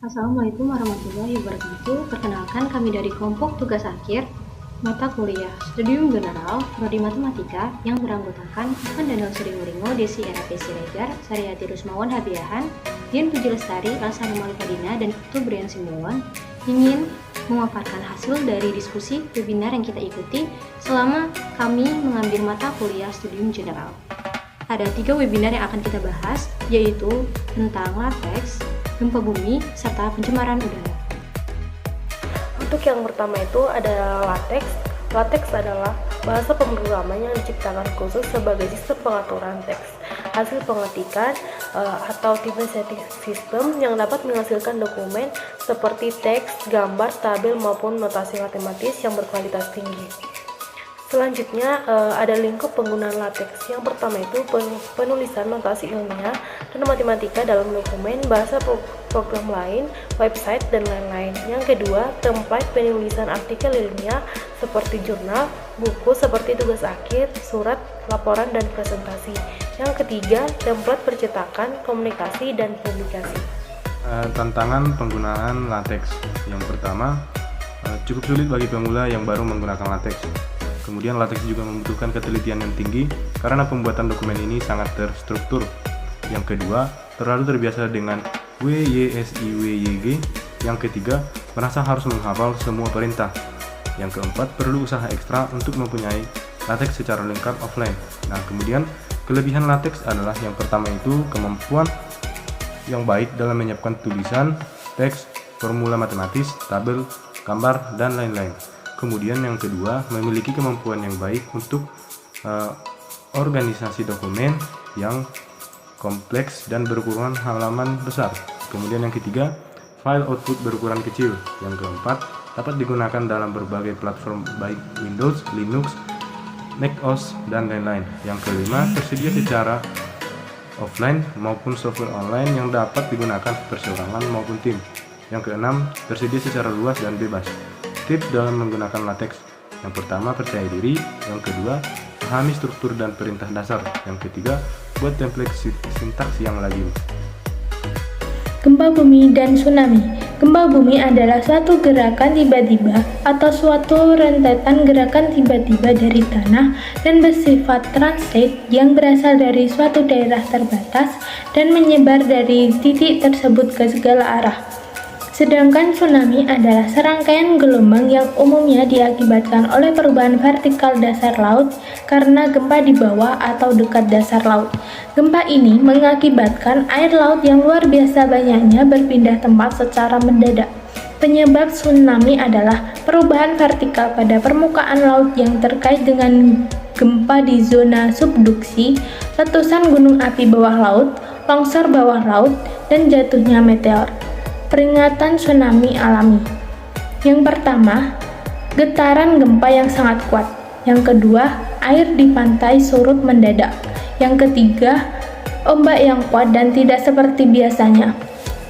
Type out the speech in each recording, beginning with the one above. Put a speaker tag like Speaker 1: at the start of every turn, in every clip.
Speaker 1: Assalamualaikum warahmatullahi wabarakatuh. Perkenalkan, kami dari kelompok tugas akhir mata kuliah Studium General Prodi Matematika yang beranggotakan Ivan Daniel Srimuringo, Desi RAP Siregar, Saryati Rusmawan Habiahan, Dian Puji Lestari, Alsani Malikadina, dan Ibtu Brian Simbolon ingin memaparkan hasil dari diskusi webinar yang kita ikuti selama kami mengambil mata kuliah Studium General. Ada 3 webinar yang akan kita bahas, yaitu tentang latex, gempa bumi, serta pencemaran udara.
Speaker 2: Untuk yang pertama itu adalah latex. Latex adalah bahasa pemrograman yang diciptakan khusus sebagai sistem pengaturan teks. Hasil pengetikan atau type setting system yang dapat menghasilkan dokumen seperti teks, gambar, tabel maupun notasi matematis yang berkualitas tinggi. Selanjutnya ada lingkup penggunaan latex. Yang pertama itu penulisan notasi ilmiah dan matematika dalam dokumen, bahasa program lain, website, dan lain-lain. Yang kedua, template penulisan artikel ilmiah seperti jurnal, buku seperti tugas akhir, surat, laporan, dan presentasi. Yang ketiga, template percetakan, komunikasi, dan publikasi.
Speaker 3: Tantangan penggunaan latex. Yang pertama, cukup sulit bagi pemula yang baru menggunakan latex. Kemudian latex juga membutuhkan ketelitian yang tinggi karena pembuatan dokumen ini sangat terstruktur. Yang kedua, terlalu terbiasa dengan WYSIWYG. Yang ketiga, merasa harus menghafal semua perintah. Yang keempat, perlu usaha ekstra untuk mempunyai latex secara lengkap offline. Nah, kemudian kelebihan latex adalah yang pertama itu kemampuan yang baik dalam menyiapkan tulisan, teks, formula matematis, tabel, gambar, dan lain-lain. Kemudian yang kedua, memiliki kemampuan yang baik untuk organisasi dokumen yang kompleks dan berukuran halaman besar. Kemudian yang ketiga, file output berukuran kecil. Yang keempat, dapat digunakan dalam berbagai platform baik Windows, Linux, macOS, dan lain-lain. Yang kelima, tersedia secara offline maupun software online yang dapat digunakan perseorangan maupun tim. Yang keenam, tersedia secara luas dan bebas. Tips dalam menggunakan latex: yang pertama, percaya diri. Yang kedua, pahami struktur dan perintah dasar. Yang ketiga, buat template sintaks yang lazim.
Speaker 4: Gempa bumi dan tsunami. Gempa bumi adalah suatu gerakan tiba-tiba atau suatu rentetan gerakan tiba-tiba dari tanah dan bersifat transit yang berasal dari suatu daerah terbatas dan menyebar dari titik tersebut ke segala arah. Sedangkan tsunami adalah serangkaian gelombang yang umumnya diakibatkan oleh perubahan vertikal dasar laut karena gempa di bawah atau dekat dasar laut. Gempa ini mengakibatkan air laut yang luar biasa banyaknya berpindah tempat secara mendadak. Penyebab tsunami adalah perubahan vertikal pada permukaan laut yang terkait dengan gempa di zona subduksi, letusan gunung api bawah laut, longsor bawah laut, dan jatuhnya meteor. Peringatan tsunami alami. Yang pertama, getaran gempa yang sangat kuat. Yang kedua, air di pantai surut mendadak. Yang ketiga, ombak yang kuat dan tidak seperti biasanya.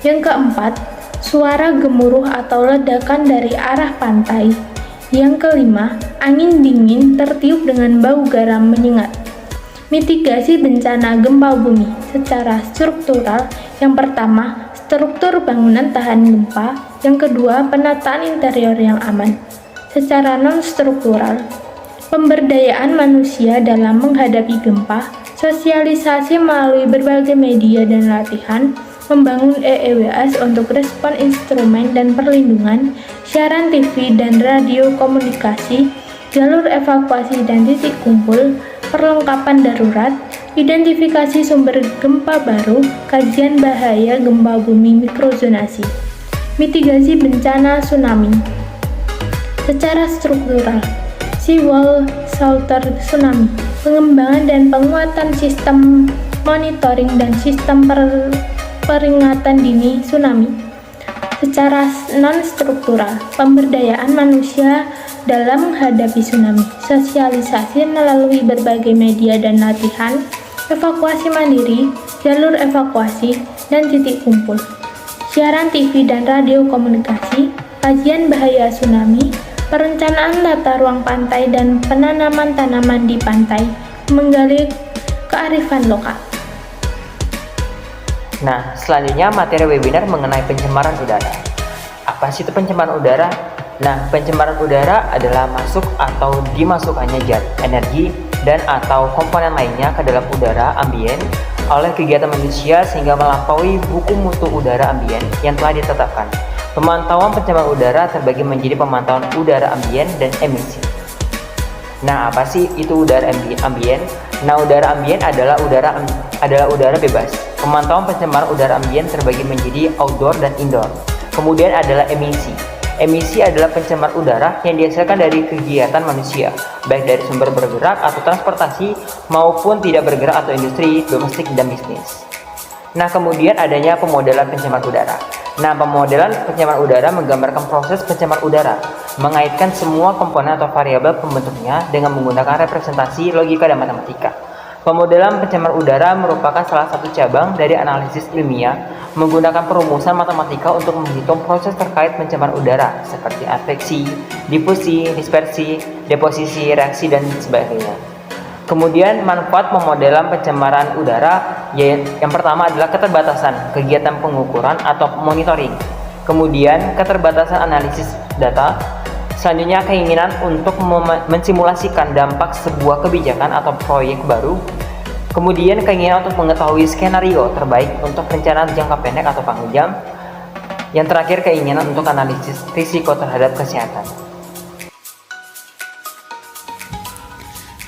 Speaker 4: Yang keempat, suara gemuruh atau ledakan dari arah pantai. Yang kelima, angin dingin tertiup dengan bau garam menyengat. Mitigasi bencana gempa bumi secara struktural. Yang pertama, struktur bangunan tahan gempa. Yang kedua, penataan interior yang aman. Secara non-struktural, pemberdayaan manusia dalam menghadapi gempa, sosialisasi melalui berbagai media dan latihan, membangun EEWS untuk respon instrumen dan perlindungan, siaran TV dan radio komunikasi, jalur evakuasi dan titik kumpul, perlengkapan darurat, identifikasi sumber gempa baru, kajian bahaya gempa bumi mikrozonasi, mitigasi bencana tsunami. Secara struktural, seawall shelter tsunami, pengembangan dan penguatan sistem monitoring dan sistem peringatan dini tsunami. Secara non-struktural, pemberdayaan manusia dalam menghadapi tsunami, sosialisasi melalui berbagai media dan latihan, evakuasi mandiri, jalur evakuasi, dan titik kumpul, siaran TV dan radio komunikasi, kajian bahaya tsunami, perencanaan tata ruang pantai dan penanaman tanaman di pantai, menggali kearifan lokal.
Speaker 5: Nah, selanjutnya materi webinar mengenai pencemaran udara. Apa sih itu pencemaran udara? Nah, pencemaran udara adalah masuk atau dimasukkannya zat, energi, dan atau komponen lainnya ke dalam udara ambien oleh kegiatan manusia sehingga melampaui buku mutu udara ambien yang telah ditetapkan. Pemantauan pencemaran udara terbagi menjadi pemantauan udara ambien dan emisi. Nah, apa sih itu udara ambien? Nah, udara ambien adalah udara bebas. Pemantauan pencemaran udara ambien terbagi menjadi outdoor dan indoor. Kemudian adalah emisi. Emisi adalah pencemar udara yang dihasilkan dari kegiatan manusia, baik dari sumber bergerak atau transportasi maupun tidak bergerak atau industri, domestik, dan bisnis. Nah, kemudian adanya pemodelan pencemar udara. Nah, pemodelan pencemar udara menggambarkan proses pencemar udara, mengaitkan semua komponen atau variabel pembentuknya dengan menggunakan representasi logika dan matematika. Pemodelan pencemar udara merupakan salah satu cabang dari analisis ilmiah menggunakan perumusan matematika untuk menghitung proses terkait pencemar udara seperti adveksi, difusi, dispersi, deposisi, reaksi, dan sebagainya. Kemudian manfaat pemodelan pencemaran udara yang pertama adalah keterbatasan kegiatan pengukuran atau monitoring. Kemudian keterbatasan analisis data. Selanjutnya keinginan untuk mensimulasikan dampak sebuah kebijakan atau proyek baru. Kemudian keinginan untuk mengetahui skenario terbaik untuk perencanaan jangka pendek atau panjang. Yang terakhir keinginan untuk analisis risiko terhadap kesehatan.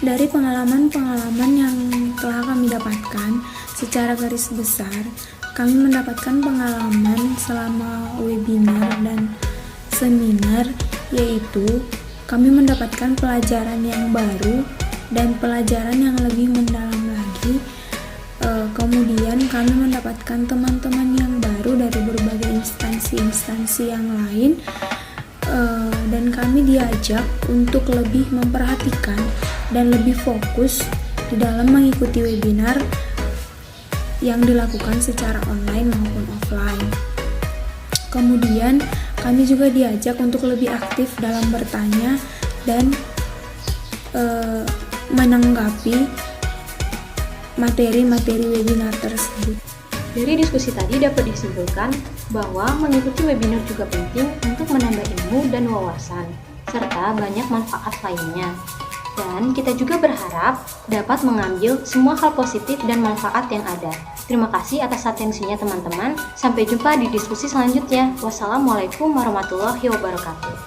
Speaker 4: Dari pengalaman-pengalaman yang telah kami dapatkan, secara garis besar, kami mendapatkan pengalaman selama webinar dan seminar, yaitu kami mendapatkan pelajaran yang baru dan pelajaran yang lebih mendalam lagi. Kemudian kami mendapatkan teman-teman yang baru dari berbagai instansi-instansi yang lain, dan kami diajak untuk lebih memperhatikan dan lebih fokus di dalam mengikuti webinar yang dilakukan secara online maupun offline. Kemudian kami juga diajak untuk lebih aktif dalam bertanya dan menanggapi materi-materi webinar tersebut.
Speaker 1: Dari diskusi tadi dapat disimpulkan bahwa mengikuti webinar juga penting untuk menambah ilmu dan wawasan, serta banyak manfaat lainnya. Dan kita juga berharap dapat mengambil semua hal positif dan manfaat yang ada. Terima kasih atas atensinya teman-teman. Sampai jumpa di diskusi selanjutnya. Wassalamualaikum warahmatullahi wabarakatuh.